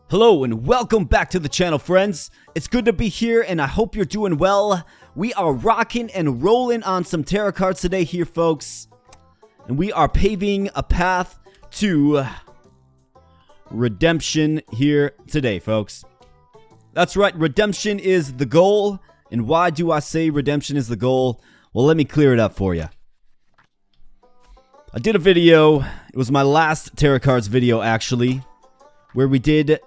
Hello and welcome back to the channel, friends. It's good to be here and I hope you're doing well. We are rocking and rolling on some Terracards today here, folks. And we are paving a path to redemption here today, folks. That's right, redemption is the goal. And why do I say redemption is the goal? Well, let me clear it up for you. I did a video, it was my last Terracards video actually, where we did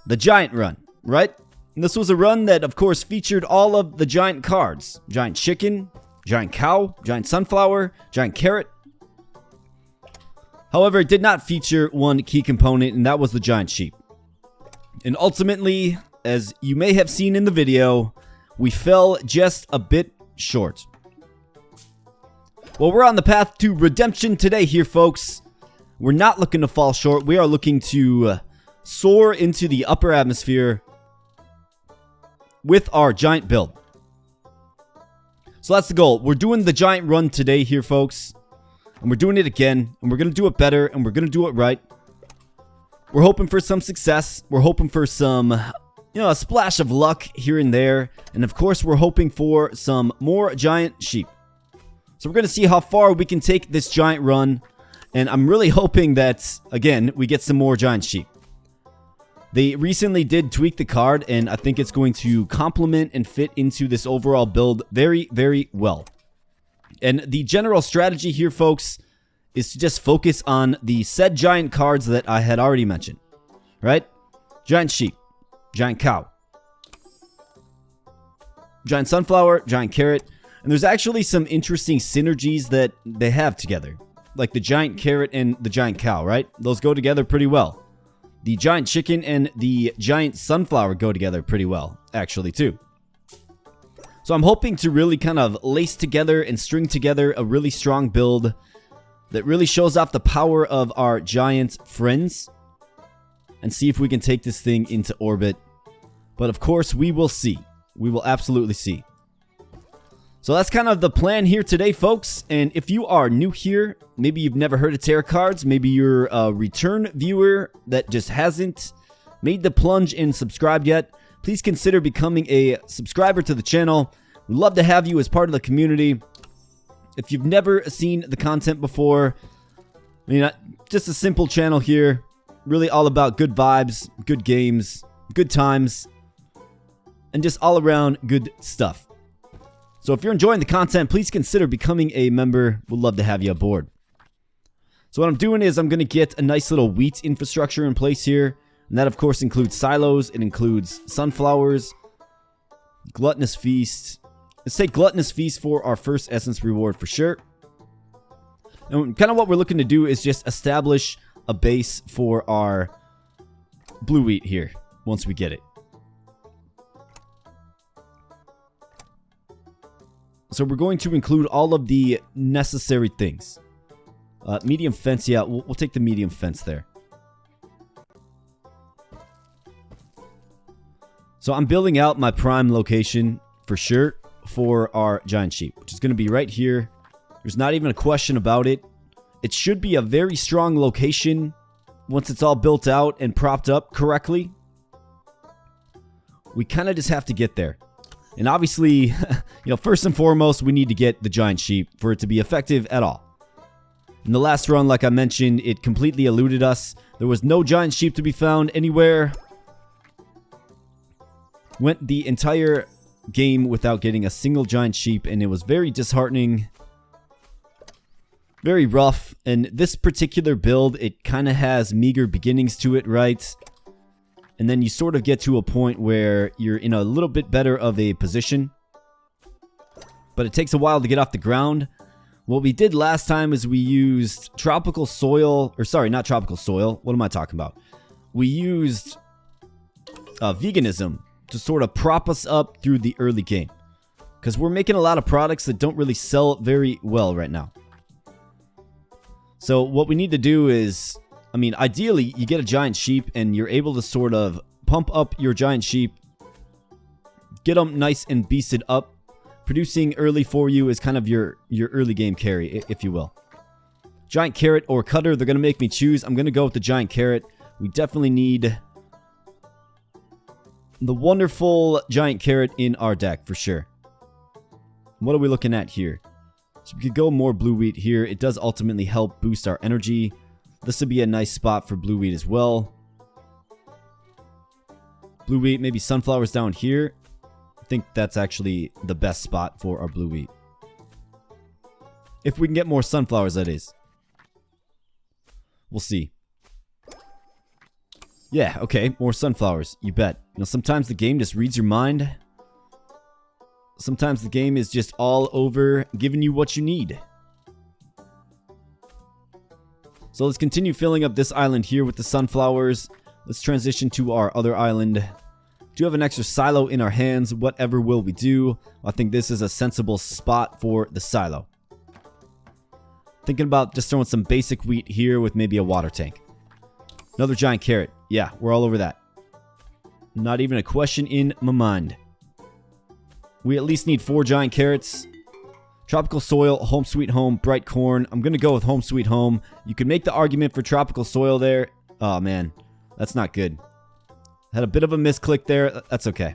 the giant run, right? And this was a run that, of course, featured all of the giant cards. Giant chicken, giant cow, giant sunflower, giant carrot. However, it did not feature one key component, and that was the giant sheep. And ultimately, as you may have seen in the video, we fell just a bit short. Well, we're on the path to redemption today here, folks. We're not looking to fall short. We are looking to soar into the upper atmosphere with our giant build. So that's the goal. We're doing the giant run today here, folks. And we're doing it again. And we're going to do it better. And we're going to do it right. We're hoping for some success. We're hoping for some, a splash of luck here and there. And of course, we're hoping for some more giant sheep. So we're going to see how far we can take this giant run. And I'm really hoping that, again, we get some more giant sheep. They recently did tweak the card, and I think it's going to complement and fit into this overall build very, very well. And the general strategy here, folks, is to just focus on the said giant cards that I had already mentioned. Right? Giant sheep, giant cow, giant sunflower, giant carrot. And there's actually some interesting synergies that they have together. Like the giant carrot and the giant cow, right? Those go together pretty well. The giant chicken and the giant sunflower go together pretty well, actually, too. So I'm hoping to really kind of lace together and string together a really strong build that really shows off the power of our giant friends and see if we can take this thing into orbit. But of course, we will see. We will absolutely see. So that's kind of the plan here today, folks. And if you are new here, maybe you've never heard of Terracards, maybe you're a return viewer that just hasn't made the plunge and subscribed yet, please consider becoming a subscriber to the channel. We'd love to have you as part of the community. If you've never seen the content before, just a simple channel here, really all about good vibes, good games, good times, and just all around good stuff. So if you're enjoying the content, please consider becoming a member. We'd love to have you aboard. So what I'm doing is I'm going to get a nice little wheat infrastructure in place here. And that, of course, includes silos. It includes sunflowers, gluttonous feast. Let's take gluttonous feast for our first essence reward for sure. And kind of what we're looking to do is just establish a base for our blue wheat here once we get it. So we're going to include all of the necessary things. Medium fence, yeah, we'll take the medium fence there. So I'm building out my prime location for sure for our giant sheep, which is going to be right here. There's not even a question about it. It should be a very strong location once it's all built out and propped up correctly. We kind of just have to get there. And obviously, first and foremost, we need to get the giant sheep for it to be effective at all. In the last run, like I mentioned, it completely eluded us. There was no giant sheep to be found anywhere. Went the entire game without getting a single giant sheep, and it was very disheartening. Very rough. And this particular build, it kind of has meager beginnings to it, right? And then you sort of get to a point where you're in a little bit better of a position. But it takes a while to get off the ground. What we did last time is we used tropical soil. Or sorry, not tropical soil. What am I talking about? We used veganism to sort of prop us up through the early game. Because we're making a lot of products that don't really sell very well right now. So what we need to do is, ideally, you get a giant sheep and you're able to sort of pump up your giant sheep, get them nice and beasted up. Producing early for you is kind of your early game carry, if you will. Giant carrot or cutter, they're going to make me choose. I'm going to go with the giant carrot. We definitely need the wonderful giant carrot in our deck for sure. What are we looking at here? So we could go more blue wheat here. It does ultimately help boost our energy. This would be a nice spot for blue wheat as well. Blue wheat, maybe sunflowers down here. I think that's actually the best spot for our blue wheat. If we can get more sunflowers, that is. We'll see. Yeah, okay, more sunflowers, you bet. You know, sometimes the game just reads your mind. Sometimes the game is just all over giving you what you need. So let's continue filling up this island here with the sunflowers. Let's transition to our other island. Do have an extra silo in our hands. Whatever will we do? I think this is a sensible spot for the silo. Thinking about just throwing some basic wheat here with maybe a water tank. Another giant carrot. Yeah, we're all over that. Not even a question in my mind. We at least need 4 giant carrots. Tropical soil, home sweet home, bright corn. I'm going to go with home sweet home. You could make the argument for tropical soil there. Oh, man. That's not good. Had a bit of a misclick there. That's okay.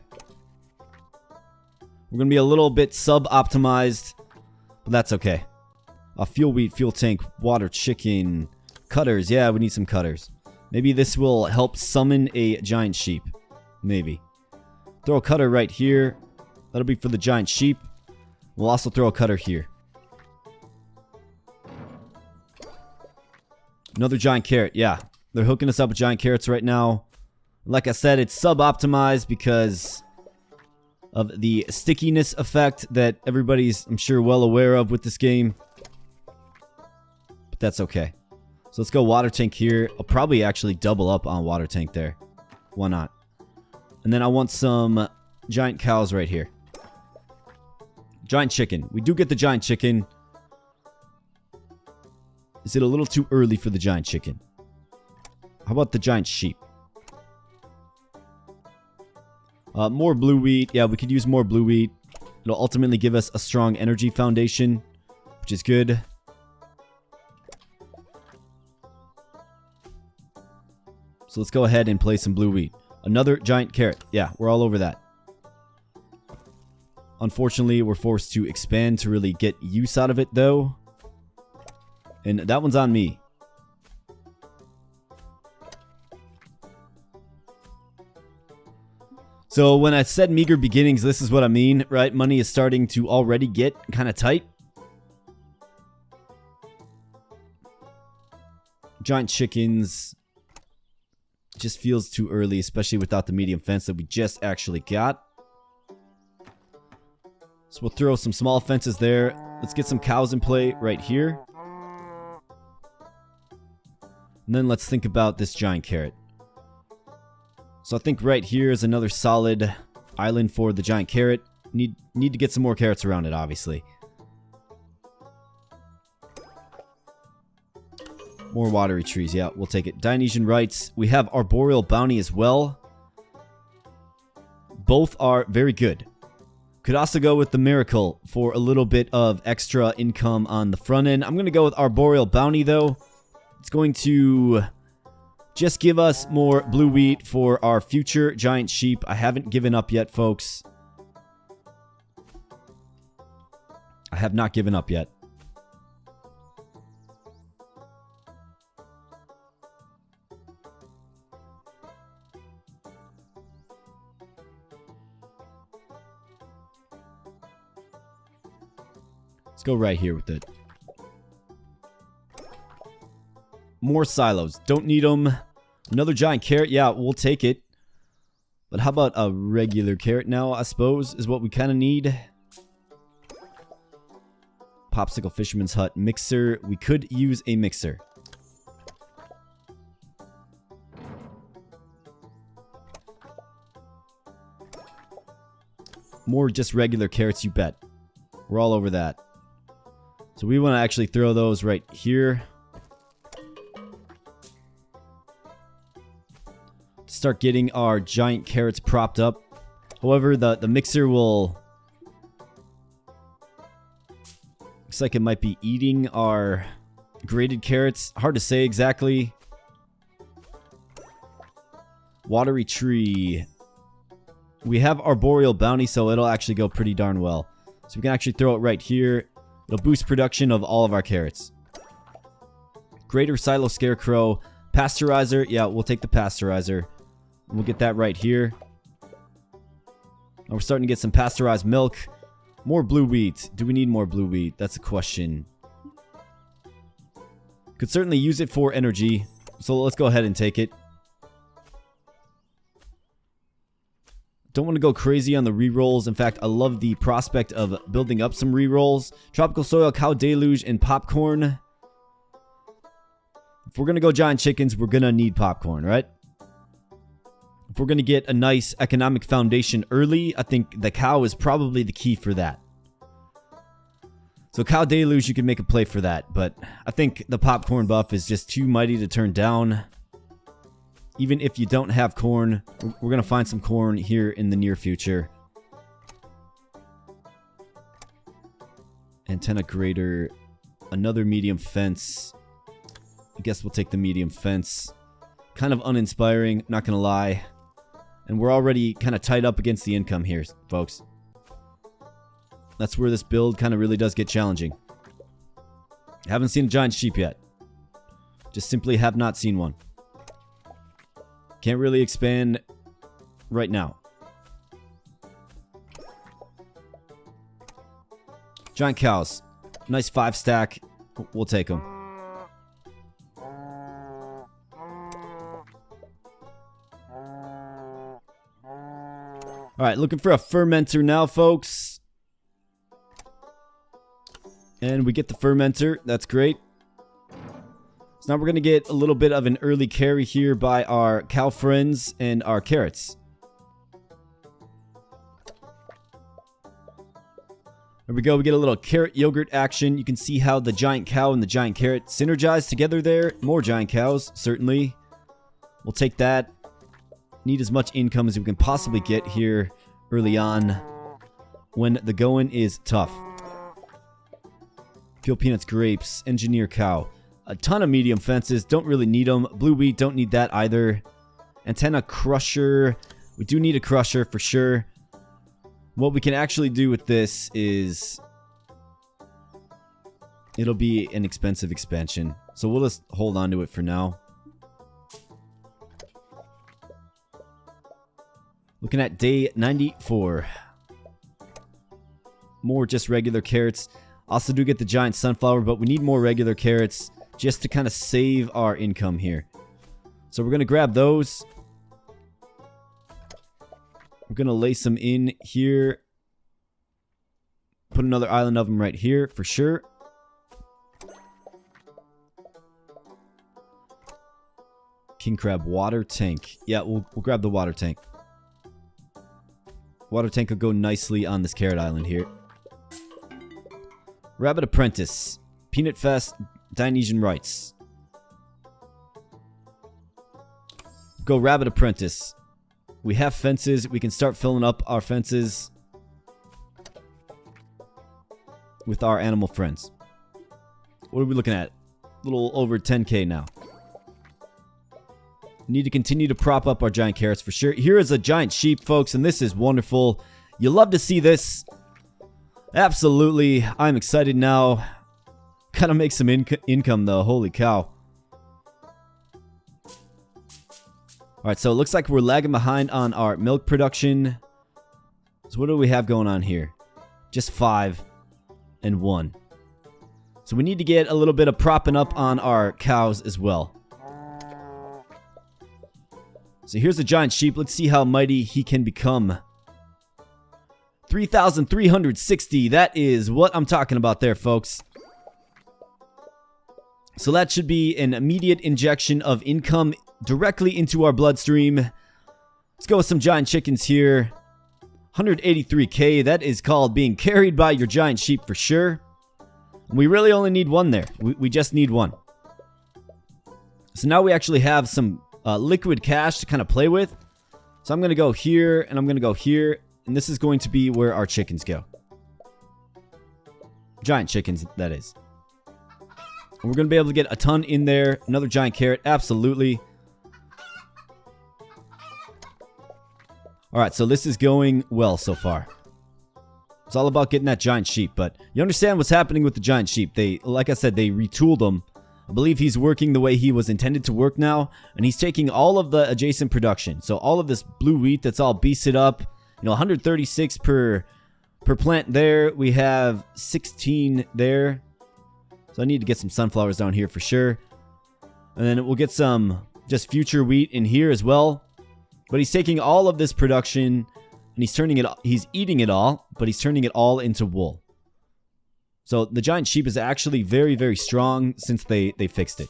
We're going to be a little bit sub-optimized, but that's okay. Fuel wheat, fuel tank, water chicken, cutters. Yeah, we need some cutters. Maybe this will help summon a giant sheep. Maybe. Throw a cutter right here. That'll be for the giant sheep. We'll also throw a cutter here. Another giant carrot. Yeah, they're hooking us up with giant carrots right now. Like I said, it's sub-optimized because of the stickiness effect that everybody's, I'm sure, well aware of with this game. But that's okay. So let's go water tank here. I'll probably actually double up on water tank there. Why not? And then I want some giant cows right here. Giant chicken. We do get the giant chicken. Is it a little too early for the giant chicken? How about the giant sheep? More blue wheat. Yeah, we could use more blue wheat. It'll ultimately give us a strong energy foundation, which is good. So let's go ahead and play some blue wheat. Another giant carrot. Yeah, we're all over that. Unfortunately, we're forced to expand to really get use out of it, though. And that one's on me. So when I said meager beginnings, this is what I mean, right? Money is starting to already get kind of tight. Giant chickens. Just feels too early, especially without the medium fence that we just actually got. So we'll throw some small fences there. Let's get some cows in play right here. And then let's think about this giant carrot. So I think right here is another solid island for the giant carrot. Need to get some more carrots around it, obviously. More watery trees. Yeah, we'll take it. Dionysian rites. We have arboreal bounty as well. Both are very good. Could also go with the miracle for a little bit of extra income on the front end. I'm going to go with arboreal bounty, though. It's going to just give us more blue wheat for our future giant sheep. I haven't given up yet, folks. I have not given up yet. Let's go right here with it. More silos. Don't need them. Another giant carrot. Yeah, we'll take it. But how about a regular carrot now, I suppose, is what we kind of need. Popsicle Fisherman's Hut. Mixer. We could use a mixer. More just regular carrots, you bet. We're all over that. So we want to actually throw those right here. Start getting our giant carrots propped up. However, the mixer will... Looks like it might be eating our grated carrots. Hard to say exactly. Watery tree. We have Arboreal Bounty, so it'll actually go pretty darn well. So we can actually throw it right here. It'll boost production of all of our carrots. Greater Silo Scarecrow. Pasteurizer. Yeah, we'll take the pasteurizer. We'll get that right here. And we're starting to get some pasteurized milk. More blue wheat. Do we need more blue wheat? That's a question. Could certainly use it for energy. So let's go ahead and take it. Don't want to go crazy on the rerolls. In fact, I love the prospect of building up some rerolls. Tropical Soil, Cow Deluge, and Popcorn. If we're going to go giant chickens, we're going to need popcorn, right? If we're going to get a nice economic foundation early, I think the cow is probably the key for that. So Cow Deluge, you can make a play for that. But I think the popcorn buff is just too mighty to turn down. Even if you don't have corn, we're going to find some corn here in the near future. Antenna grater. Another medium fence. I guess we'll take the medium fence. Kind of uninspiring, not going to lie. And we're already kind of tied up against the income here, folks. That's where this build kind of really does get challenging. Haven't seen a giant sheep yet. Just simply have not seen one. Can't really expand right now. Giant cows. Nice 5-stack. We'll take them. Alright, looking for a fermenter now, folks. And we get the fermenter. That's great. So now we're going to get a little bit of an early carry here by our cow friends and our carrots. There we go. We get a little carrot yogurt action. You can see how the giant cow and the giant carrot synergize together there. More giant cows, certainly. We'll take that. Need as much income as we can possibly get here early on when the going is tough. Fuel peanuts, grapes, engineer cow. A ton of medium fences. Don't really need them. Blue wheat, don't need that either. Antenna crusher. We do need a crusher for sure. What we can actually do with this is it'll be an expensive expansion. So we'll just hold on to it for now. Looking at day 94. More just regular carrots. Also do get the giant sunflower, but we need more regular carrots just to kind of save our income here. So we're going to grab those. We're going to lay some in here. Put another island of them right here for sure. King crab water tank. Yeah, we'll grab the water tank. Water tank will go nicely on this carrot island here. Rabbit apprentice. Peanut fest. Dionysian rites. Go rabbit apprentice. We have fences. We can start filling up our fences with our animal friends. What are we looking at? A little over 10k now. Need to continue to prop up our giant carrots for sure. Here is a giant sheep, folks, and this is wonderful. You love to see this. Absolutely. I'm excited now. Gotta make some income, though. Holy cow. Alright, so it looks like we're lagging behind on our milk production. So what do we have going on here? Just 5 and 1. So we need to get a little bit of propping up on our cows as well. So here's a giant sheep. Let's see how mighty he can become. 3,360. That is what I'm talking about there, folks. So that should be an immediate injection of income directly into our bloodstream. Let's go with some giant chickens here. 183k. That is called being carried by your giant sheep for sure. We really only need one there. We just need one. So now we actually have some liquid cash to kind of play with. So I'm going to go here and I'm going to go here. And this is going to be where our chickens go. Giant chickens, that is. And we're going to be able to get a ton in there. Another giant carrot, absolutely. Alright, so this is going well so far. It's all about getting that giant sheep, but you understand what's happening with the giant sheep. They, like I said, they retooled him. I believe he's working the way he was intended to work now, and he's taking all of the adjacent production. So all of this blue wheat that's all beasted up, you know, 136 per plant there. We have 16 there. So I need to get some sunflowers down here for sure. And then we'll get some just future wheat in here as well. But he's taking all of this production and he's eating it all, but he's turning it all into wool. So the giant sheep is actually very, very strong since they fixed it.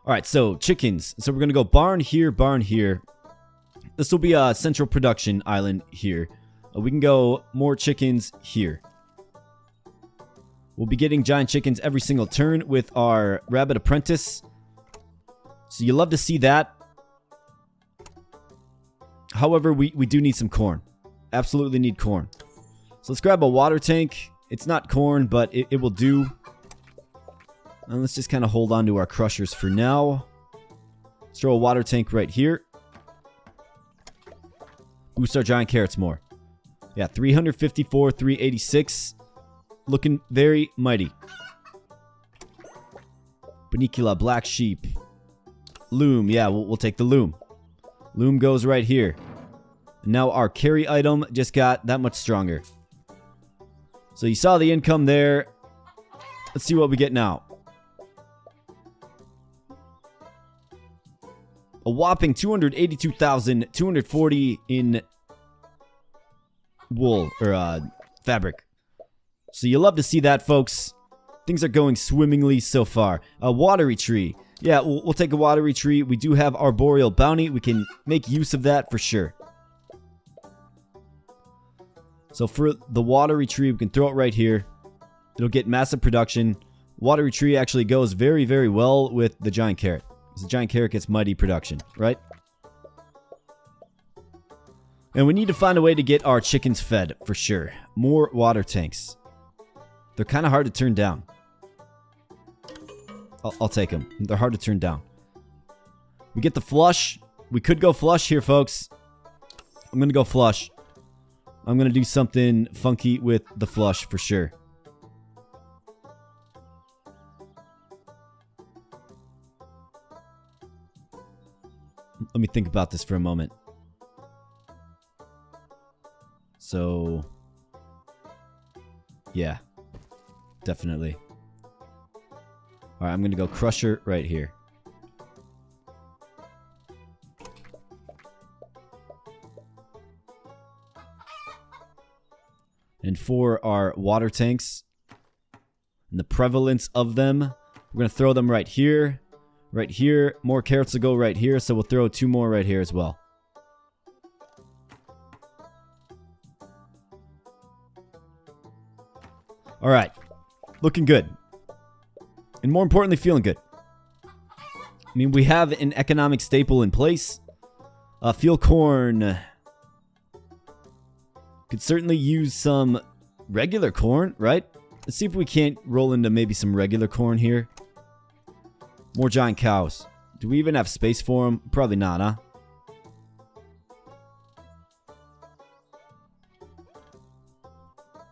Alright, so chickens. So we're going to go barn here, barn here. This will be a central production island here. We can go more chickens here. We'll be getting giant chickens every single turn with our rabbit apprentice. So you love to see that. However, we do need some corn. Absolutely need corn. So let's grab a water tank. It's not corn, but it will do. And let's just kind of hold on to our crushers for now. Let's throw a water tank right here. Boost our giant carrots more. Yeah, 354, 386. Looking very mighty. Banicula, black sheep. Loom, yeah, we'll take the loom. Loom goes right here. And now our carry item just got that much stronger. So you saw the income there. Let's see what we get now. A whopping 282,240 in wool, or fabric. So you love to see that, folks. Things are going swimmingly so far. A watery tree. Yeah, we'll take a watery tree. We do have arboreal bounty. We can make use of that for sure. So for the watery tree, we can throw it right here. It'll get massive production. Watery tree actually goes very, very well with the giant carrot. The giant carrot gets mighty production, right? And we need to find a way to get our chickens fed for sure. More water tanks. They're kind of hard to turn down. I'll take them. They're hard to turn down. We get the flush. We could go flush here, folks. I'm going to go flush. I'm going to do something funky with the flush for sure. Let me think about this for a moment. So, yeah, definitely. All right, I'm going to go crusher right here. And for our water tanks and the prevalence of them, we're going to throw them right here. Right here. More carrots to go right here, so we'll throw 2 more right here as well. All right. Looking good. And more importantly, feeling good. I mean, we have an economic staple in place. Field corn. Could certainly use some regular corn, right? Let's see if we can't roll into maybe some regular corn here. More giant cows. Do we even have space for them? Probably not, huh?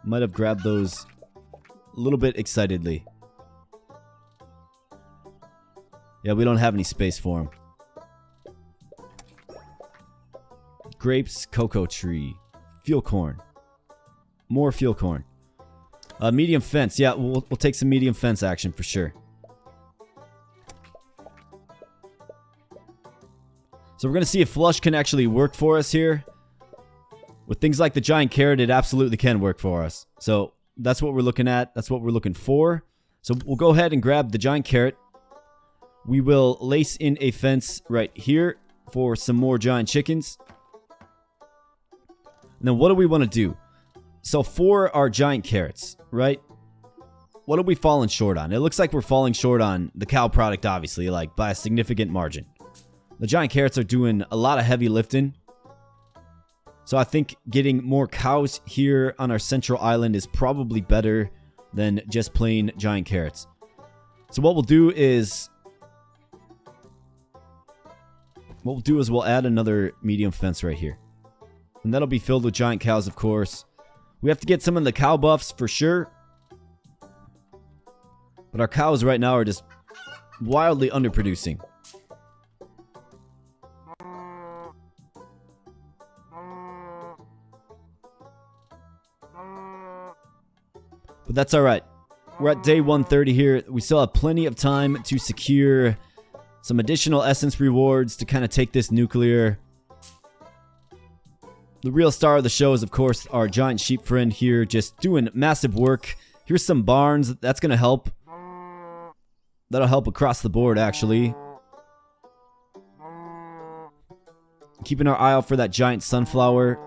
Might have grabbed those a little bit excitedly. Yeah, we don't have any space for them. Grapes, cocoa tree. Field corn. More field corn. Medium fence. Yeah, we'll take some medium fence action for sure. So we're going to see if flush can actually work for us here. With things like the giant carrot, it absolutely can work for us. So that's what we're looking at. That's what we're looking for. So we'll go ahead and grab the giant carrot. We will lace in a fence right here for some more giant chickens. And then what do we want to do? So for our giant carrots, right? What are we falling short on? It looks like we're falling short on the cow product, obviously, like by a significant margin. The giant carrots are doing a lot of heavy lifting. So I think getting more cows here on our central island is probably better than just plain giant carrots. So what we'll do is What we'll do is we'll add another medium fence right here. And that'll be filled with giant cows, of course. We have to get some of the cow buffs for sure. But our cows right now are just wildly underproducing. But that's alright. We're at day 130 here. We still have plenty of time to secure some additional essence rewards to kind of take this nuclear. The real star of the show is, of course, our giant sheep friend here, just doing massive work. Here's some barns. That's going to help. That'll help across the board, actually. Keeping our eye out for that giant sunflower.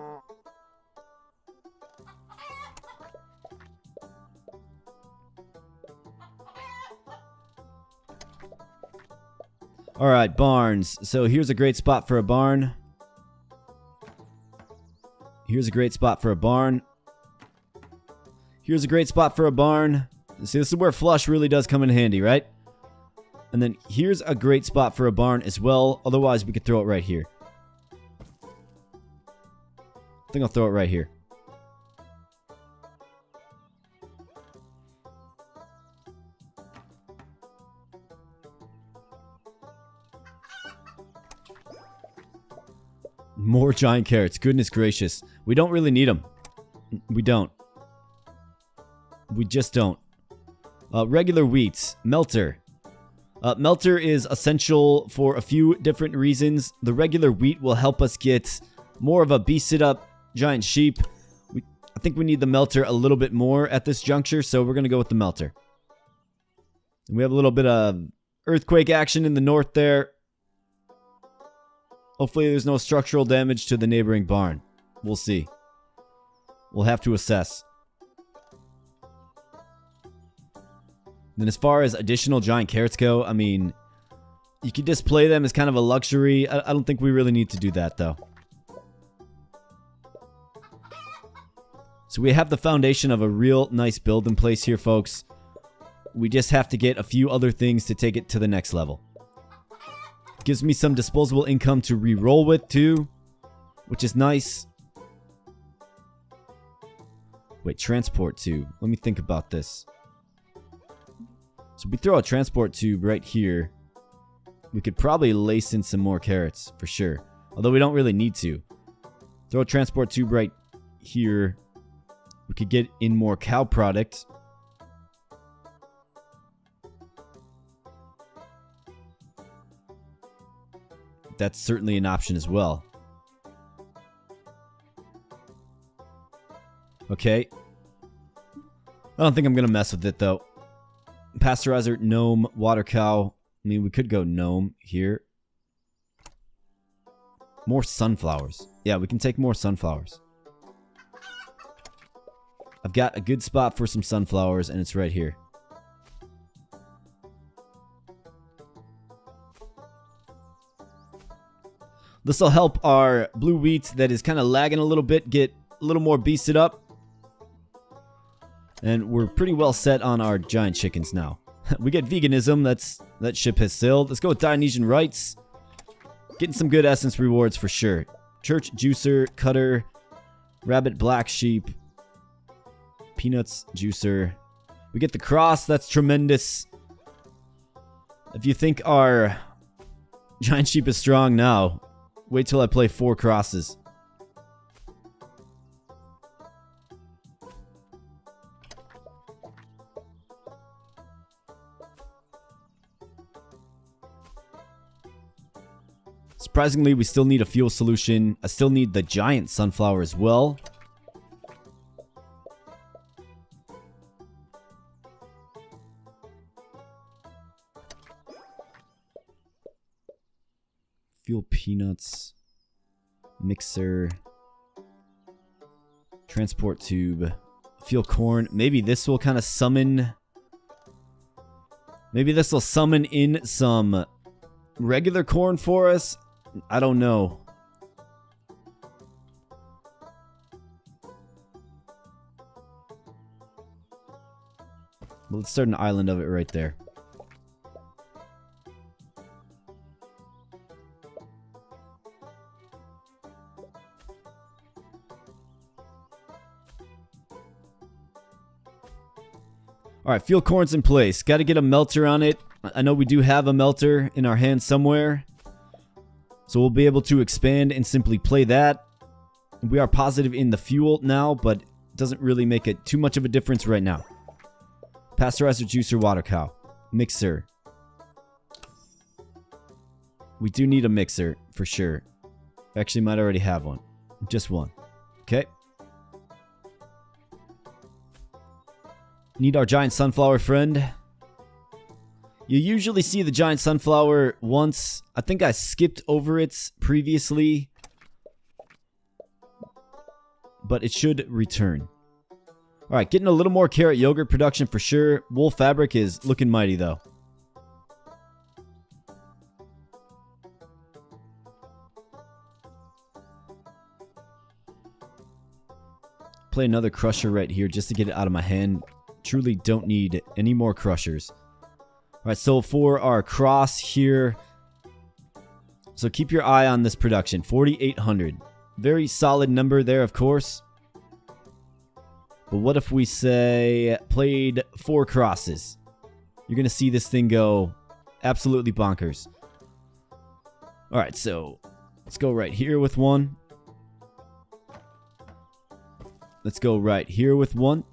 Alright, barns. So here's a great spot for a barn. Here's a great spot for a barn. Here's a great spot for a barn. See, this is where flush really does come in handy, right? And then here's a great spot for a barn as well. Otherwise, we could throw it right here. I think I'll throw it right here. More giant carrots. Goodness gracious. We don't really need them. We don't. We just don't. Regular wheat. Melter. Melter is essential for a few different reasons. The regular wheat will help us get more of a beasted up giant sheep. I think we need the melter a little bit more at this juncture, so we're going to go with the melter. And we have a little bit of earthquake action in the north there. Hopefully there's no structural damage to the neighboring barn. We'll see. We'll have to assess. Then as far as additional giant carrots go, I mean, you can display them as kind of a luxury. I don't think we really need to do that, though. So we have the foundation of a real nice build in place here, folks. We just have to get a few other things to take it to the next level. Gives me some disposable income to re-roll with, too, which is nice. Wait, transport tube. Let me think about this. So we throw a transport tube right here. We could probably lace in some more carrots, for sure. Although we don't really need to. Throw a transport tube right here. We could get in more cow product. That's certainly an option as well. Okay. I don't think I'm going to mess with it, though. Pasteurizer, gnome, water cow. I mean, we could go gnome here. More sunflowers. Yeah, we can take more sunflowers. I've got a good spot for some sunflowers, and it's right here. This will help our blue wheat that is kind of lagging a little bit get a little more beasted up. And we're pretty well set on our giant chickens now. We get veganism. That ship has sailed. Let's go with Dionysian rites. Getting some good essence rewards for sure. Church juicer, cutter, rabbit black sheep, peanuts juicer. We get the cross. That's tremendous. If you think our giant sheep is strong now, wait till I play 4 crosses. Surprisingly, we still need a fuel solution. I still need the giant sunflower as well. Fuel peanuts. Mixer. Transport tube. Fuel corn. Maybe this will kind of summon... Maybe this will summon in some regular corn for us. I don't know. Well, let's start an island of it right there. Alright, field corn's in place. Got to get a melter on it. I know we do have a melter in our hand somewhere. So we'll be able to expand and simply play that. We are positive in the fuel now, but it doesn't really make it too much of a difference right now. Pasteurizer, juicer, water cow. Mixer. We do need a mixer, for sure. Actually, might already have one. Just one. Okay. Need our giant sunflower friend. You usually see the giant sunflower once. I think I skipped over it previously. But it should return. Alright, getting a little more carrot yogurt production for sure. Wool fabric is looking mighty though. Play another crusher right here just to get it out of my hand. Truly don't need any more crushers. Alright, so for our cross here. So keep your eye on this production. 4,800. Very solid number there, of course. But what if we say played 4 crosses? You're going to see this thing go absolutely bonkers. Alright, so let's go right here with one. Let's go right here with one.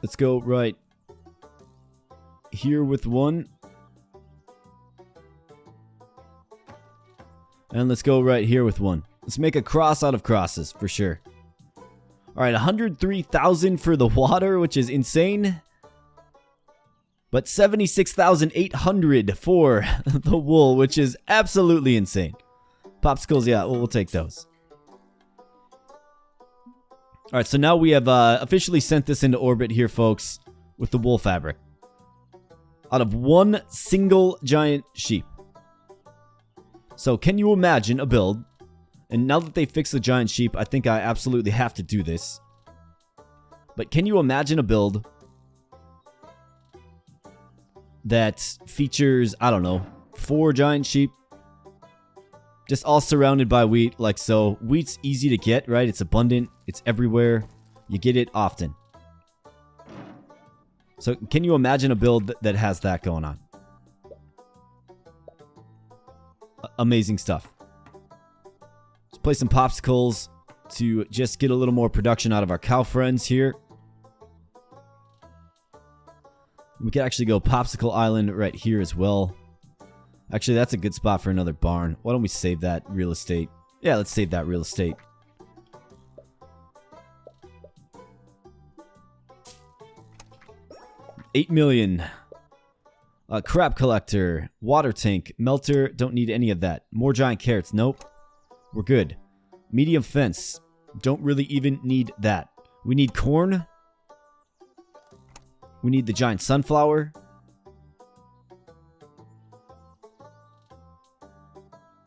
Let's go right here with one. And let's go right here with one. Let's make a cross out of crosses, for sure. Alright, 103,000 for the water, which is insane. But 76,800 for the wool, which is absolutely insane. Popsicles, yeah, we'll take those. Alright, so now we have officially sent this into orbit here, folks, with the wool fabric. Out of one single giant sheep. So, can you imagine a build? And now that they fixed the giant sheep, I think I absolutely have to do this. But can you imagine a build that features, I don't know, 4 giant sheep? Just all surrounded by wheat, like so. Wheat's easy to get, right? It's abundant. It's everywhere. You get it often. So, can you imagine a build that has that going on? Amazing stuff. Let's play some popsicles to just get a little more production out of our cow friends here. We could actually go Popsicle Island right here as well. Actually, that's a good spot for another barn. Why don't we save that real estate? Yeah, let's save that real estate. $8 million. Crab collector, water tank, melter, don't need any of that. More giant carrots, nope. We're good. Medium fence, don't really even need that. We need corn. We need the giant sunflower.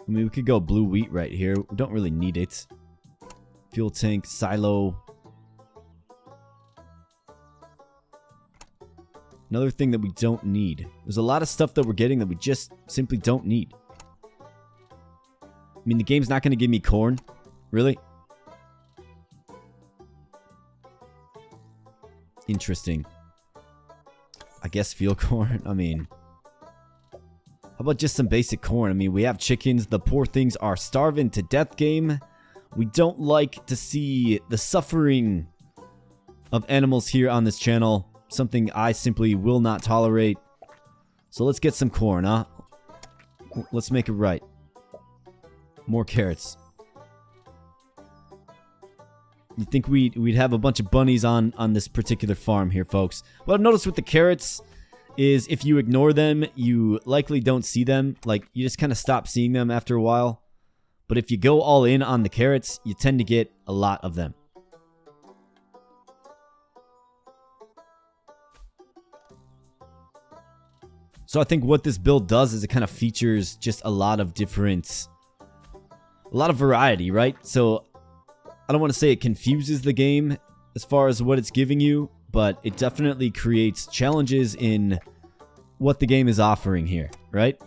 I mean, we could go blue wheat right here. We don't really need it. Fuel tank, silo. Another thing that we don't need. There's a lot of stuff that we're getting that we just simply don't need. I mean, the game's not going to give me corn. Really? Interesting. I guess field corn. I mean, how about just some basic corn? I mean, we have chickens. The poor things are starving to death, game. We don't like to see the suffering of animals here on this channel. Something I simply will not tolerate. So let's get some corn, huh? Let's make it right. More carrots. You'd think we'd have a bunch of bunnies on this particular farm here, folks. What I've noticed with the carrots is if you ignore them, you likely don't see them. Like, you just kind of stop seeing them after a while. But if you go all in on the carrots, you tend to get a lot of them. So I think what this build does is it kind of features just a lot of different... a lot of variety, right? So I don't want to say it confuses the game as far as what it's giving you, but it definitely creates challenges in what the game is offering here, right?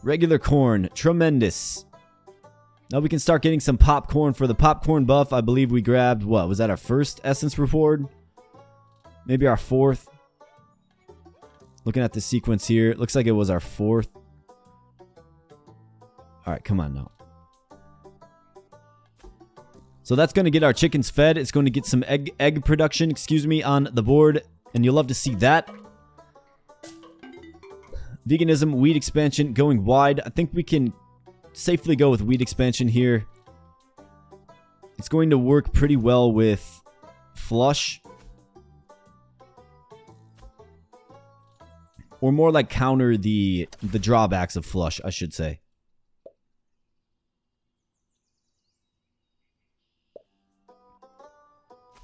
Regular corn, tremendous. Now we can start getting some popcorn. For the popcorn buff, I believe we grabbed, what, was that our first essence reward? Maybe our fourth? Looking at the sequence here, it looks like it was our fourth. Alright, come on now. So that's going to get our chickens fed. It's going to get some egg production, on the board. And you'll love to see that. Veganism, weed expansion, going wide. I think we can safely go with weed expansion here. It's going to work pretty well with flush. Or more like counter the drawbacks of flush, I should say.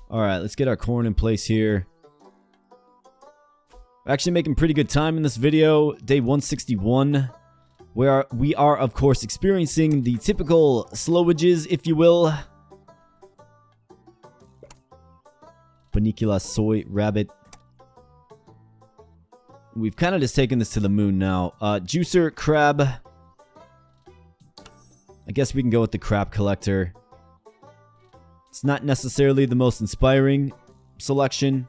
Alright, let's get our corn in place here. We're actually making pretty good time in this video. Day 161. Where we are, of course, experiencing the typical slowages, if you will. Panicula, soy, rabbit. We've kind of just taken this to the moon now. Juicer, crab. I guess we can go with the crab collector. It's not necessarily the most inspiring selection.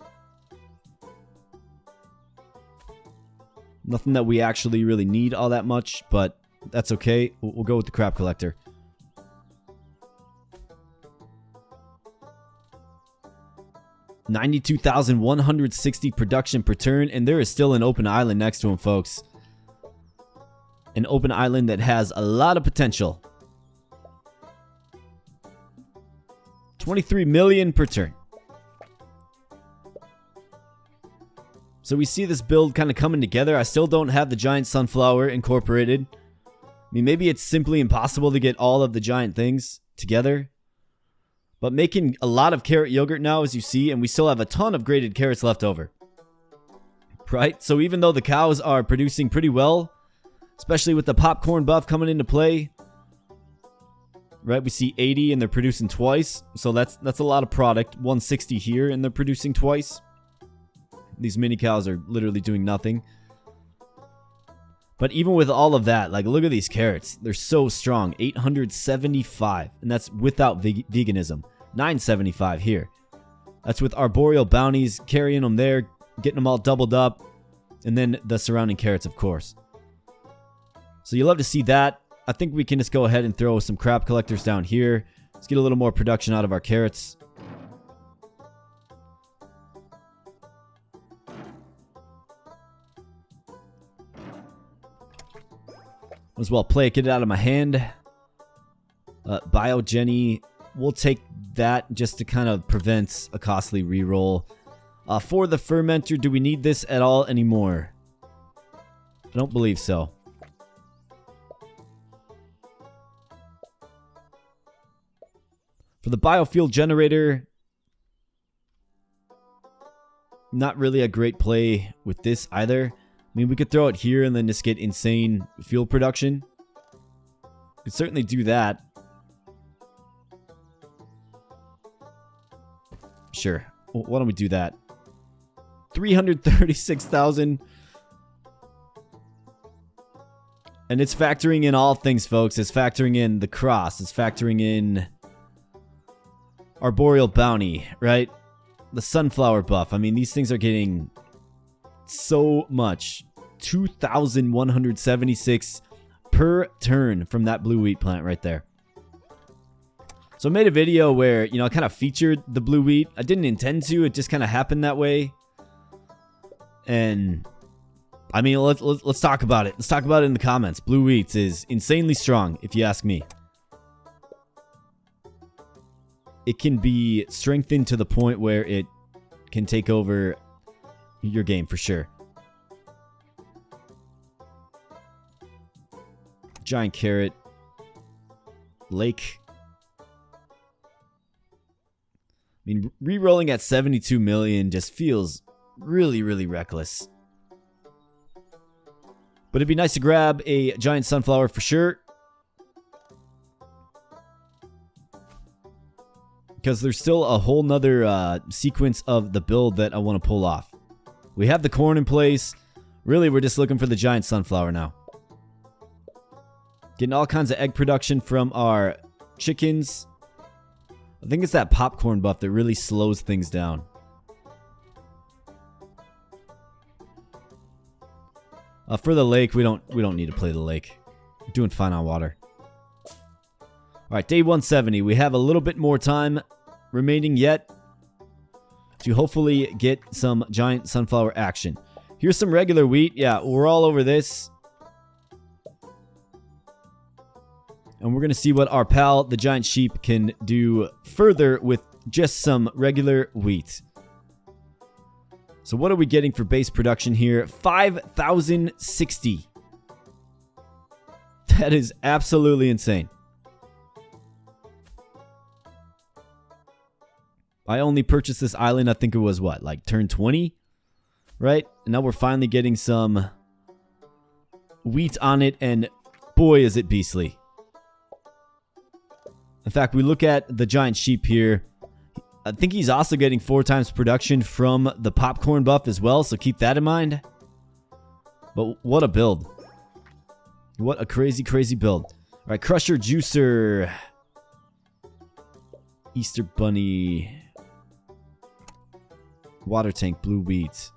Nothing that we actually really need all that much, but that's okay. We'll go with the crab collector. $92,160 production per turn, and there is still an open island next to him, folks. An open island that has a lot of potential. 23 million per turn. So we see this build kind of coming together. I still don't have the giant sunflower incorporated. I mean, maybe it's simply impossible to get all of the giant things together. But making a lot of carrot yogurt now, as you see, and we still have a ton of grated carrots left over. Right? So even though the cows are producing pretty well, especially with the popcorn buff coming into play, right, we see 80 and they're producing twice. So that's a lot of product. 160 here and they're producing twice. These mini cows are literally doing nothing. But even with all of that, like, look at these carrots. They're so strong. 875. And that's without veganism. 975 here. That's with arboreal bounties, carrying them there, getting them all doubled up. And then the surrounding carrots, of course. So you love to see that. I think we can just go ahead and throw some crab collectors down here. Let's get a little more production out of our carrots. As well, play it, get it out of my hand. Biogenny, we'll take that just to kind of prevent a costly reroll. For the fermenter, do we need this at all anymore? I don't believe so. For the biofuel generator, not really a great play with this either. I mean, we could throw it here and then just get insane fuel production. Could certainly do that. Sure. Why don't we do that? 336,000. And it's factoring in all things, folks. It's factoring in the cross. It's factoring in arboreal bounty, right? The sunflower buff. I mean, these things are getting so much. 2,176 per turn from that blue wheat plant right there. So I made a video where, you know, I kind of featured the blue wheat. I didn't intend to. It just kind of happened that way. And I mean, let's talk about it. Let's talk about it in the comments. Blue wheat is insanely strong, if you ask me. It can be strengthened to the point where it can take over your game for sure. Giant carrot. Lake. I mean, re-rolling at 72 million just feels really, really reckless. But it'd be nice to grab a giant sunflower for sure. Because there's still a whole nother sequence of the build that I want to pull off. We have the corn in place. Really, we're just looking for the giant sunflower now. Getting all kinds of egg production from our chickens. I think it's that popcorn buff that really slows things down. For the lake, we don't need to play the lake. We're doing fine on water. Alright, day 170. We have a little bit more time remaining yet to hopefully get some giant sunflower action. Here's some regular wheat. Yeah, we're all over this. And we're going to see what our pal, the giant sheep, can do further with just some regular wheat. So what are we getting for base production here? 5,060. That is absolutely insane. I only purchased this island, I think it was what, like turn 20? Right? And now we're finally getting some wheat on it, and boy is it beastly. In fact, we look at the giant sheep here. I think he's also getting 4 times production from the popcorn buff as well, so keep that in mind. But what a build. What a crazy, crazy build. Alright, Crusher, Juicer. Easter Bunny. Water Tank, Blue Wheat.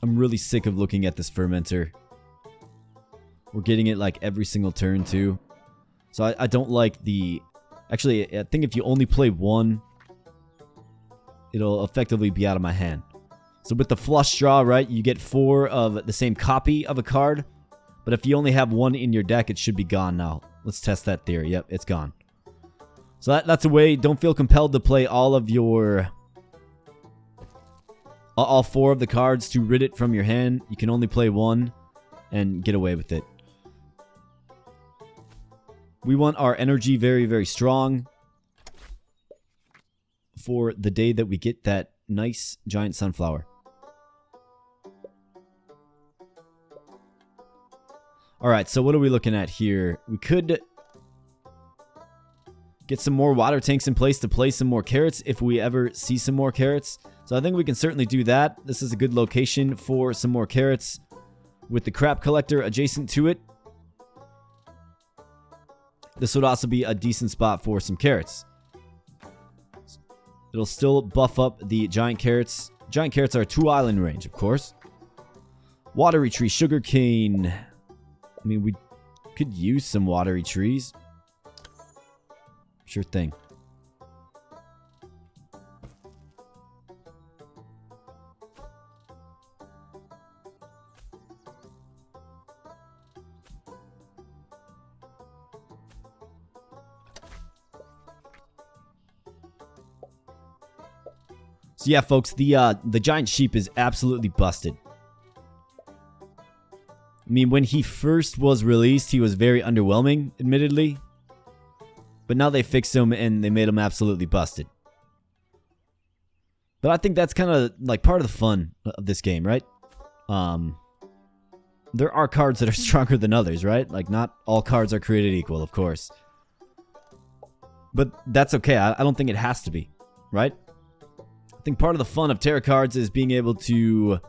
I'm really sick of looking at this fermenter. We're getting it like every single turn too. So I don't like the... Actually, I think if you only play one, it'll effectively be out of my hand. So with the flush draw, right, you get 4 of the same copy of a card. But if you only have 1 in your deck, it should be gone now. Let's test that theory. Yep, it's gone. So that's a way. Don't feel compelled to play all of your... all 4 of the cards to rid it from your hand. You can only play 1 and get away with it. We want our energy very, very strong for the day that we get that nice giant sunflower. Alright, so what are we looking at here? We could get some more water tanks in place to play some more carrots if we ever see some more carrots. So I think we can certainly do that. This is a good location for some more carrots with the crap collector adjacent to it. This would also be a decent spot for some carrots. It'll still buff up the giant carrots. Giant carrots are 2 island range, of course. Watery tree, sugarcane. I mean, we could use some watery trees. Sure thing. So yeah, folks, the giant sheep is absolutely busted. I mean, when he first was released, he was very underwhelming, admittedly. But now they fixed him and they made him absolutely busted. But I think that's kind of like part of the fun of this game, right? There are cards that are stronger than others, right? Like, not all cards are created equal, of course. But that's okay. I don't think it has to be, right? I think part of the fun of Terracards is being able to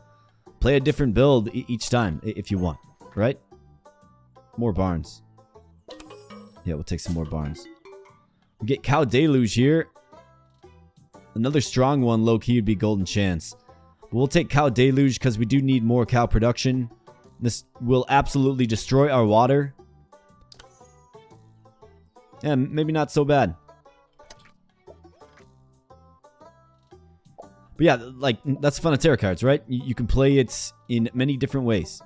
play a different build each time, if you want, right? More barns. Yeah, we'll take some more barns. We get Cow Deluge here. Another strong one, low-key, would be Golden Chance. But we'll take Cow Deluge because we do need more cow production. This will absolutely destroy our water. Yeah, maybe not so bad. But yeah, like, that's the fun of Terracards, right? You can play it in many different ways.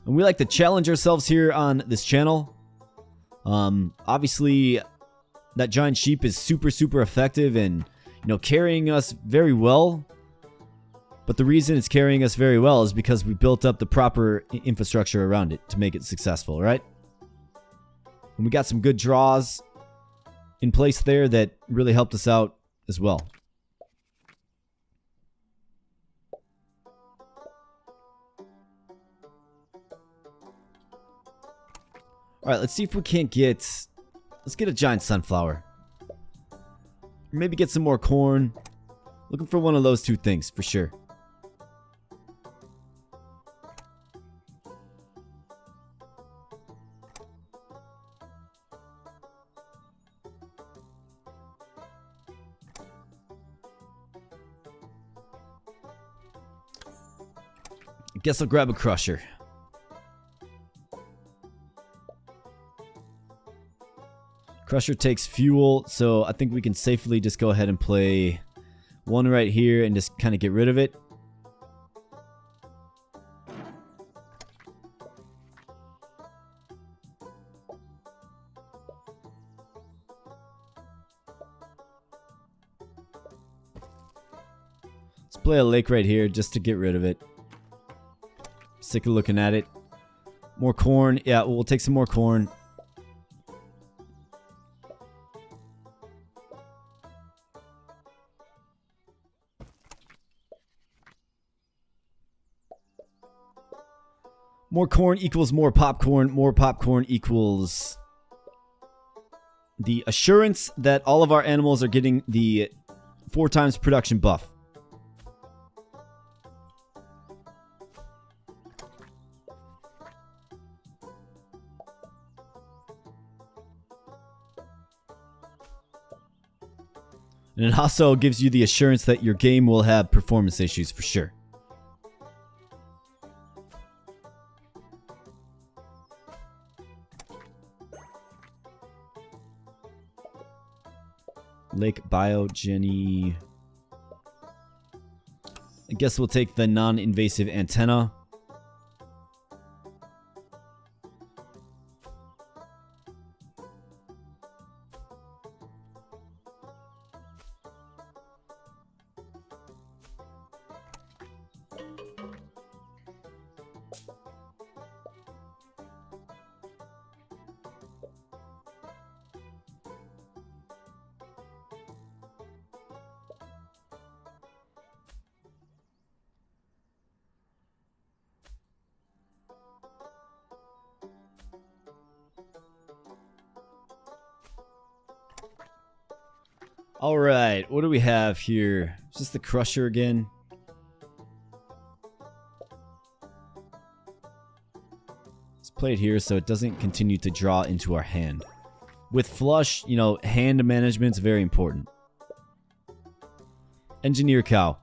And we like to challenge ourselves here on this channel. Obviously, that giant sheep is super, super effective and, you know, carrying us very well. But the reason it's carrying us very well is because we built up the proper infrastructure around it to make it successful, right? And we got some good draws in place there that really helped us out as well. Alright, let's see if we can't get... Let's get a giant sunflower. Maybe get some more corn. Looking for one of those 2 things, for sure. Guess I'll grab a crusher. Crusher takes fuel, so I think we can safely just go ahead and play one right here and just kind of get rid of it. Let's play a lake right here just to get rid of it. Sick of looking at it. More corn. Yeah, we'll take some more corn. More corn equals more popcorn. More popcorn equals the assurance that all of our animals are getting the 4 times production buff. And it also gives you the assurance that your game will have performance issues for sure. Lake Biogeny. I guess we'll take the non-invasive antenna. Alright, what do we have here? Is this the crusher again? Let's play it here so it doesn't continue to draw into our hand. With flush, you know, hand management's very important. Engineer cow.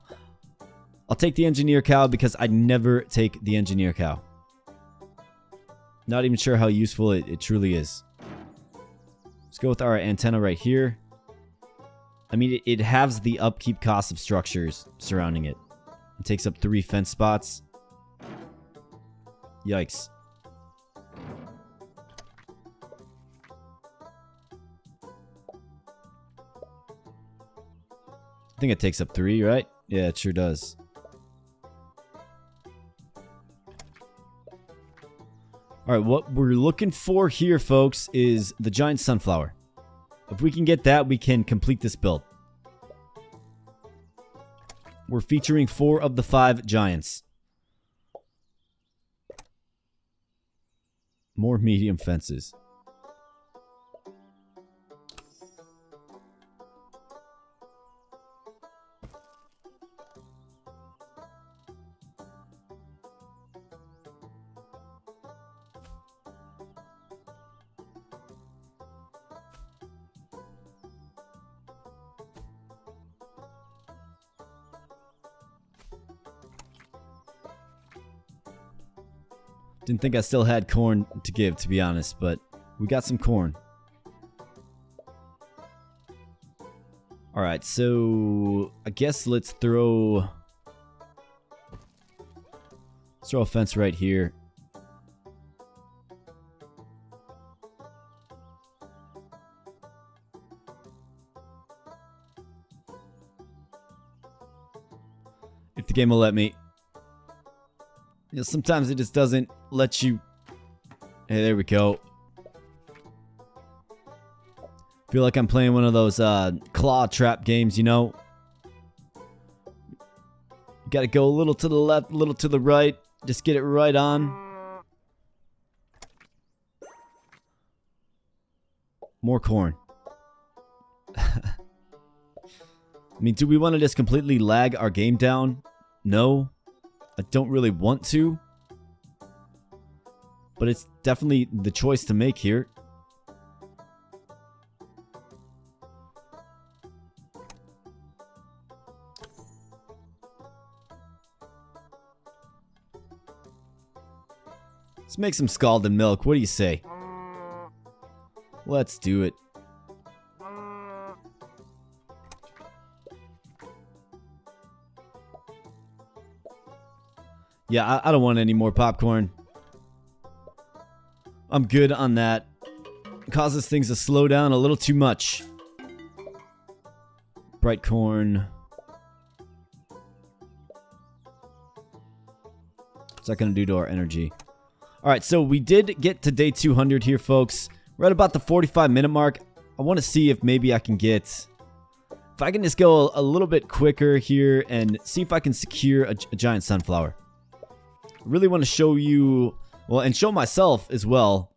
I'll take the engineer cow because I never take the engineer cow. Not even sure how useful it truly is. Let's go with our antenna right here. I mean, it halves the upkeep cost of structures surrounding it. It takes up 3 fence spots. Yikes. I think it takes up 3, right? Yeah, it sure does. Alright, what we're looking for here, folks, is the giant sunflower. If we can get that, we can complete this build. We're featuring 4 of the 5 giants. More medium fences. Didn't think I still had corn to give, to be honest, but we got some corn. Alright, so I guess let's throw a fence right here. If the game will let me. You know, sometimes it just doesn't let you. Hey, there we go. Feel like I'm playing one of those claw trap games, you know? You gotta go a little to the left, a little to the right. Just get it right on. More corn. I mean, do we want to just completely lag our game down? No. I don't really want to. But it's definitely the choice to make here. Let's make some scalded milk. What do you say? Let's do it. Yeah, I don't want any more popcorn. I'm good on that. It causes things to slow down a little too much. Bright corn. What's that going to do to our energy? Alright, so we did get to day 200 here, folks. We're at about the 45-minute mark. I want to see if maybe I can get... If I can just go a little bit quicker here and see if I can secure a giant sunflower. I really want to show you, well, and show myself as well,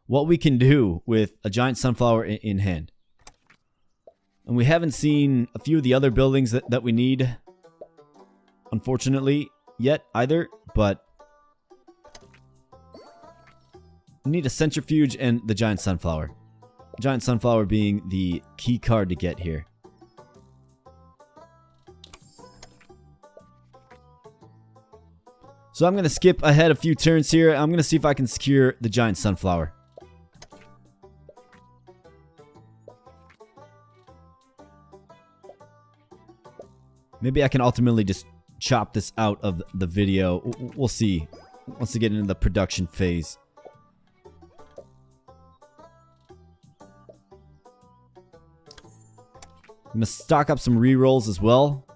what we can do with a giant sunflower in hand. And we haven't seen a few of the other buildings that we need, unfortunately, yet either, but we need a centrifuge and the giant sunflower. Giant sunflower being the key card to get here. So I'm going to skip ahead a few turns here. I'm going to see if I can secure the giant sunflower. Maybe I can ultimately just chop this out of the video. We'll see once we get into the production phase. I'm going to stock up some rerolls as well.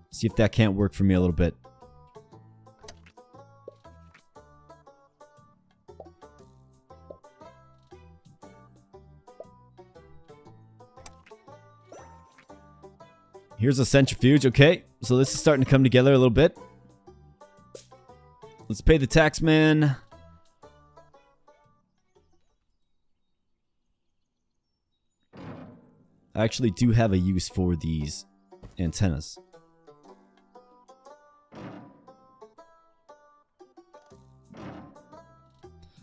See if that can't work for me a little bit. Here's a centrifuge. Okay, so this is starting to come together a little bit. Let's pay the tax man. I actually do have a use for these antennas.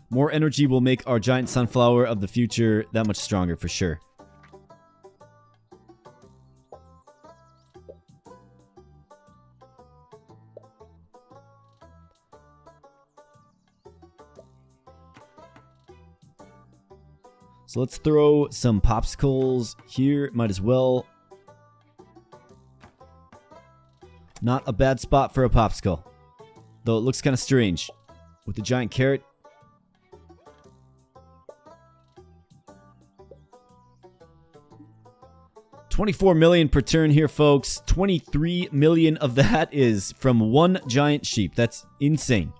More energy will make our giant sunflower of the future that much stronger for sure. So let's throw some popsicles here. Might as well. Not a bad spot for a popsicle. Though it looks kind of strange. With the giant carrot. $24 million per turn here, folks. 23 million of that is from one giant sheep. That's insane.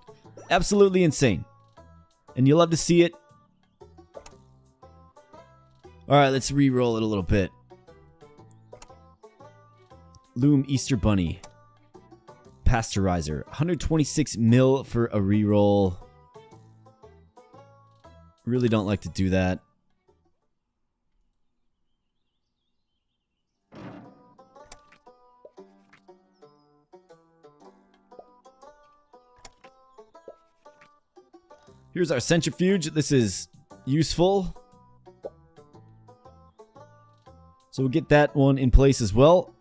Absolutely insane. And you'll love to see it. Alright, let's re-roll it a little bit. Loom Easter Bunny. Pasteurizer. 126 mil for a re-roll. Really don't like to do that. Here's our centrifuge. This is useful. So we'll get that one in place as well.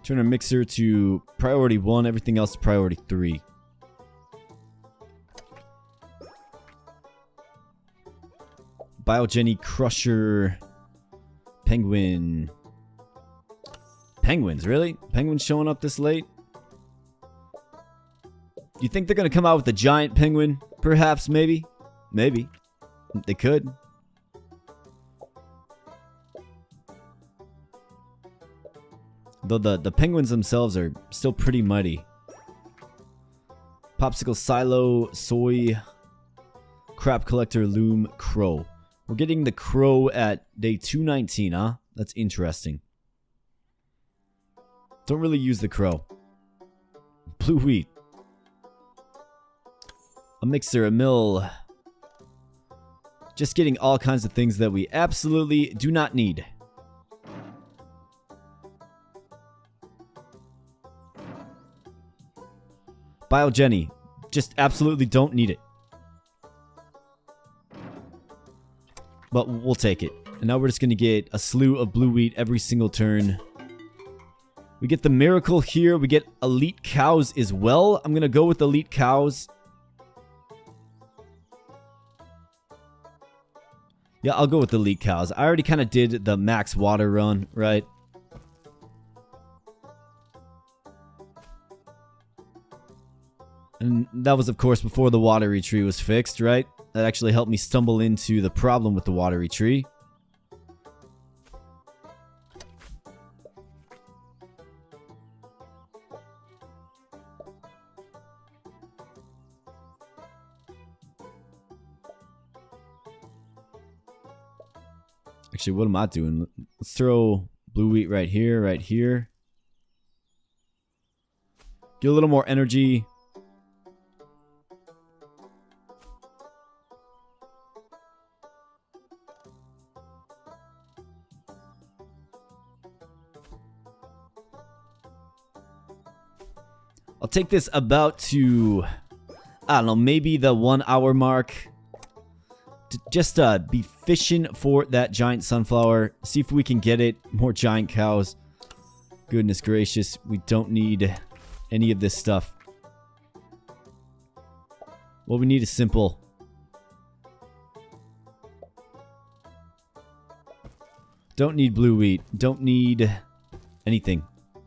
Turn our mixer to priority 1, everything else to priority 3. Biogeny Crusher. Penguin. Penguins, really? Penguins showing up this late? You think they're going to come out with a giant penguin? Perhaps, maybe? Maybe. They could. Though the penguins themselves are still pretty mighty. Popsicle Silo, Soy, Crap Collector, Loom, Crow. We're getting the crow at day 219, huh? That's interesting. Don't really use the crow. Blue wheat. A mixer, a mill. Just getting all kinds of things that we absolutely do not need. Biogeny. Just absolutely don't need it. But we'll take it. And now we're just going to get a slew of blue wheat every single turn. We get the miracle here. We get elite cows as well. I'm going to go with elite cows. Yeah, I'll go with elite cows. I already kind of did the max water run, right? And that was, of course, before the watery tree was fixed, right? That actually helped me stumble into the problem with the watery tree. Actually, what am I doing? Let's throw blue wheat right here, right here. Get a little more energy. I'll take this about to, I don't know, maybe the 1 hour mark. To just be fishing for that giant sunflower. See if we can get it. More giant cows. Goodness gracious. We don't need any of this stuff. What we need is simple. Don't need blue wheat. Don't need anything.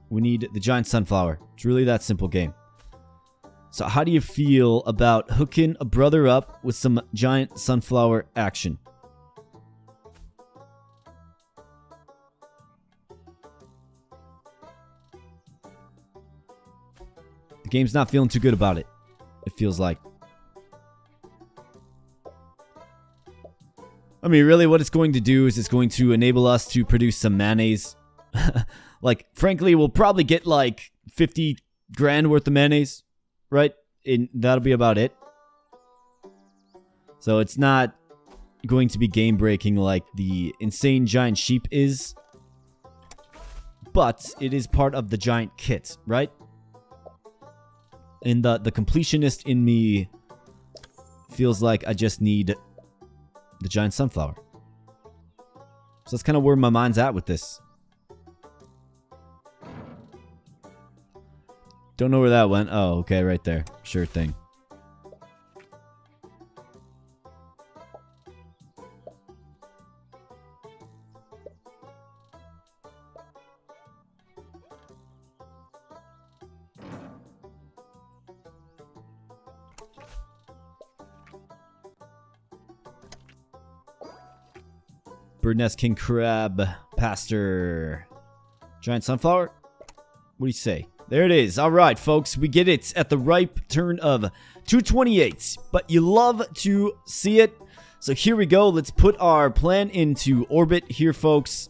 We need the giant sunflower. It's really that simple game. So how do you feel about hooking a brother up with some giant sunflower action? The game's not feeling too good about it, it feels like. I mean, really what it's going to do is it's going to enable us to produce some mayonnaise. Like, frankly, we'll probably get like 50 grand worth of mayonnaise. Right? And that'll be about it. So it's not going to be game breaking like the insane giant sheep is. But it is part of the giant kit, right? And the completionist in me feels like I just need the giant sunflower. So that's kind of where my mind's at with this. Don't know where that went. Oh, okay, right there. Sure thing. Bird nest, king crab, pastor, giant sunflower. What do you say? There it is. All right, folks. We get it at the ripe turn of 228. But you love to see it. So here we go. Let's put our plan into orbit here, folks.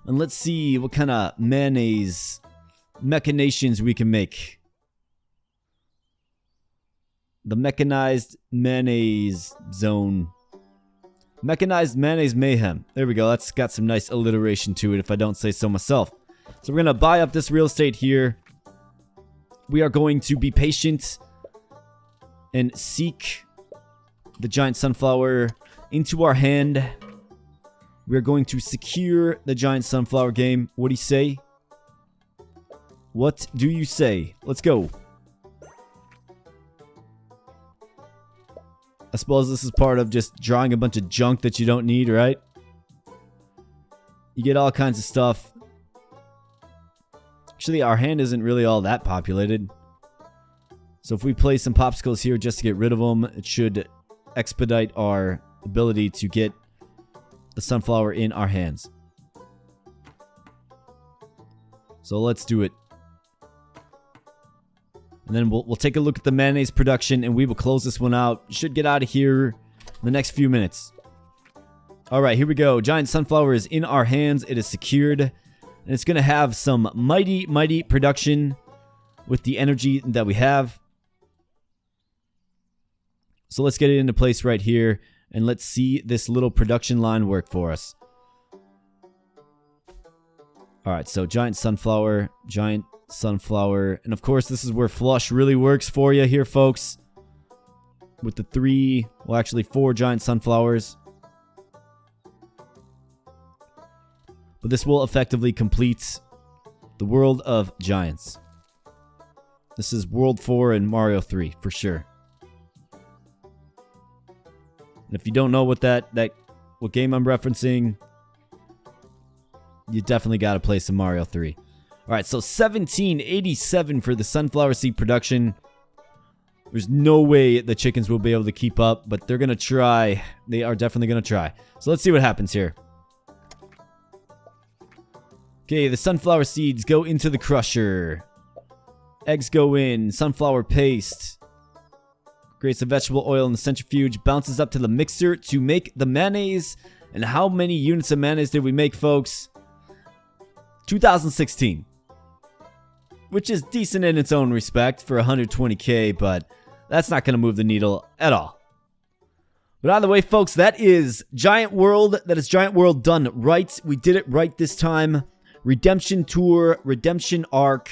And let's see what kind of mayonnaise machinations we can make. The mechanized mayonnaise zone. Mechanized mayonnaise mayhem. There we go. That's got some nice alliteration to it if I don't say so myself. So we're going to buy up this real estate here. We are going to be patient and seek the giant sunflower into our hand. We're going to secure the giant sunflower game. What do you say? What do you say? Let's go. I suppose this is part of just drawing a bunch of junk that you don't need, right? You get all kinds of stuff. Actually, our hand isn't really all that populated. So if we play some popsicles here just to get rid of them, it should expedite our ability to get the sunflower in our hands. So let's do it. And then we'll take a look at the mayonnaise production and we will close this one out. Should get out of here in the next few minutes. Alright, here we go. Giant sunflower is in our hands. It is secured. And it's going to have some mighty, mighty production with the energy that we have. So let's get it into place right here. And let's see this little production line work for us. Alright, so giant sunflower, giant sunflower. And of course, this is where flush really works for you here, folks. With the 3, well, actually 4 giant sunflowers. But this will effectively complete the world of giants. This is World 4 and Mario 3 for sure. And if you don't know what what game I'm referencing, you definitely got to play some Mario 3. All right, so 1787 for the sunflower seed production. There's no way the chickens will be able to keep up, but they're going to try. They are definitely going to try. So let's see what happens here. Okay, the sunflower seeds go into the crusher. Eggs go in. Sunflower paste. Creates the vegetable oil in the centrifuge. Bounces up to the mixer to make the mayonnaise. And how many units of mayonnaise did we make, folks? 2016. Which is decent in its own respect for 120k, but that's not going to move the needle at all. But either way, folks, that is Giant World. That is Giant World done right. We did it right this time. Redemption Tour, Redemption Arc.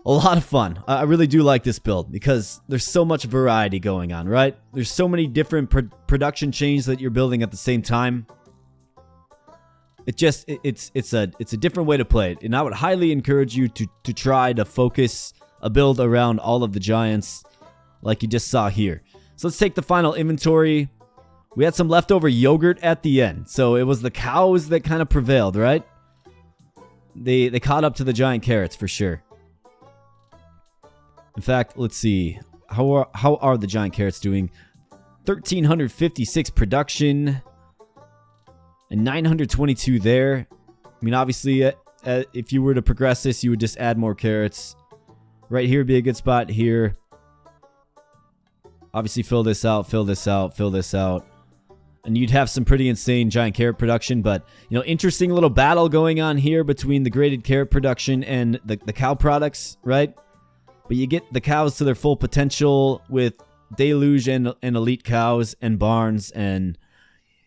A lot of fun. I really do like this build because there's so much variety going on, right? There's so many different production chains that you're building at the same time. It's a different way to play it, and I would highly encourage you to try to focus a build around all of the giants like you just saw here. So let's take the final inventory. We had some leftover yogurt at the end, so it was the cows that kind of prevailed, right? They caught up to the giant carrots for sure. In fact, let's see. How are the giant carrots doing? 1,356 production. And 922 there. I mean, obviously, if you were to progress this, you would just add more carrots. Right here would be a good spot here. Obviously, fill this out, fill this out, fill this out. And you'd have some pretty insane giant carrot production. But, you know, interesting little battle going on here between the graded carrot production and the cow products, right? But you get the cows to their full potential with Deluge and Elite cows and barns, and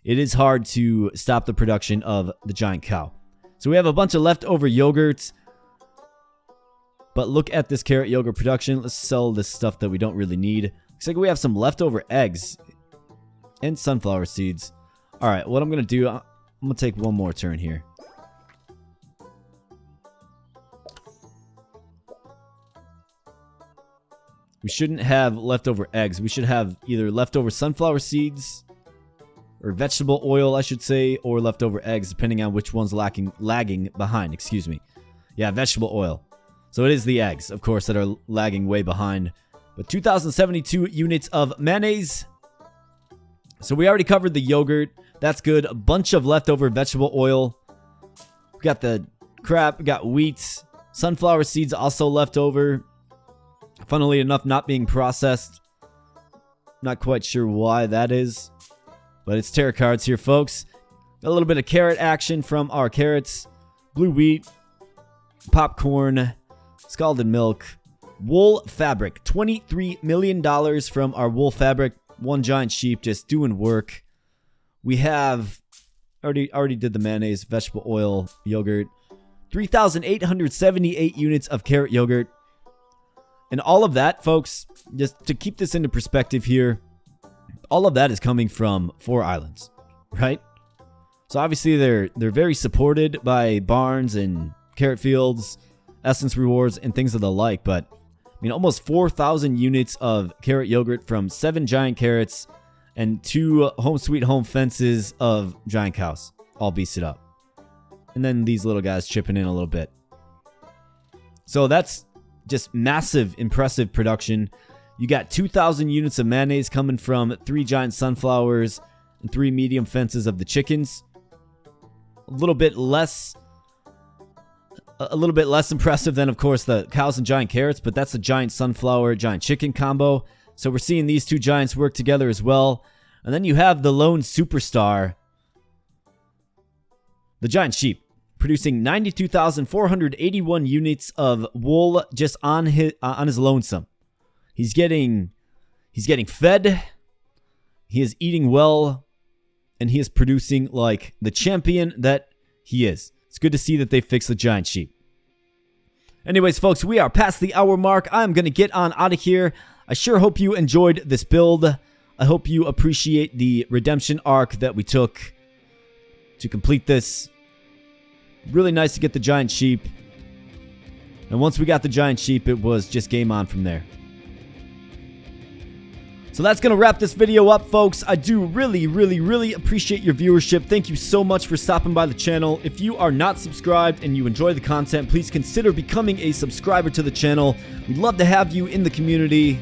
it is hard to stop the production of the giant cow. So we have a bunch of leftover yogurts. But look at this carrot yogurt production. Let's sell this stuff that we don't really need. Looks like we have some leftover eggs and sunflower seeds. All right, what I'm going to do, I'm going to take one more turn here. We shouldn't have leftover eggs. We should have either leftover sunflower seeds or vegetable oil, I should say, or leftover eggs, depending on which one's lagging behind. Excuse me. Yeah, vegetable oil. So it is the eggs, of course, that are lagging way behind. But 2,072 units of mayonnaise. So we already covered the yogurt. That's good. A bunch of leftover vegetable oil. We got the crap. We got wheat. Sunflower seeds also left over. Funnily enough, not being processed. Not quite sure why that is. But it's Terracards here, folks. Got a little bit of carrot action from our carrots. Blue wheat. Popcorn. Scalded milk. Wool fabric. $23 million from our wool fabric. One giant sheep just doing work. We have... Already did the mayonnaise, vegetable oil, yogurt. 3,878 units of carrot yogurt. And all of that, folks, just to keep this into perspective here, all of that is coming from 4 islands, right? So obviously they're very supported by barns and carrot fields, essence rewards, and things of the like. But I mean, almost 4,000 units of carrot yogurt from 7 giant carrots and 2 home sweet home fences of giant cows, all beasted up. And then these little guys chipping in a little bit. So that's just massive, impressive production. You got 2,000 units of mayonnaise coming from 3 giant sunflowers and 3 medium fences of the chickens. A little bit less impressive than, of course, the cows and giant carrots, but that's a giant sunflower, giant chicken combo. So we're seeing these 2 giants work together as well. And then you have the lone superstar, the giant sheep, producing 92,481 units of wool just on his lonesome. He's getting fed. He is eating well, and he is producing like the champion that he is. It's good to see that they fixed the giant sheep. Anyways, folks, we are past the hour mark. I'm going to get on out of here. I sure hope you enjoyed this build. I hope you appreciate the redemption arc that we took to complete this. Really nice to get the giant sheep. And once we got the giant sheep, it was just game on from there. So that's going to wrap this video up, folks. I do really appreciate your viewership. Thank you so much for stopping by the channel. If you are not subscribed and you enjoy the content, please consider becoming a subscriber to the channel. We'd love to have you in the community.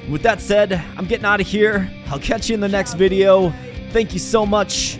With that said, I'm getting out of here. I'll catch you in the next video. Thank you so much.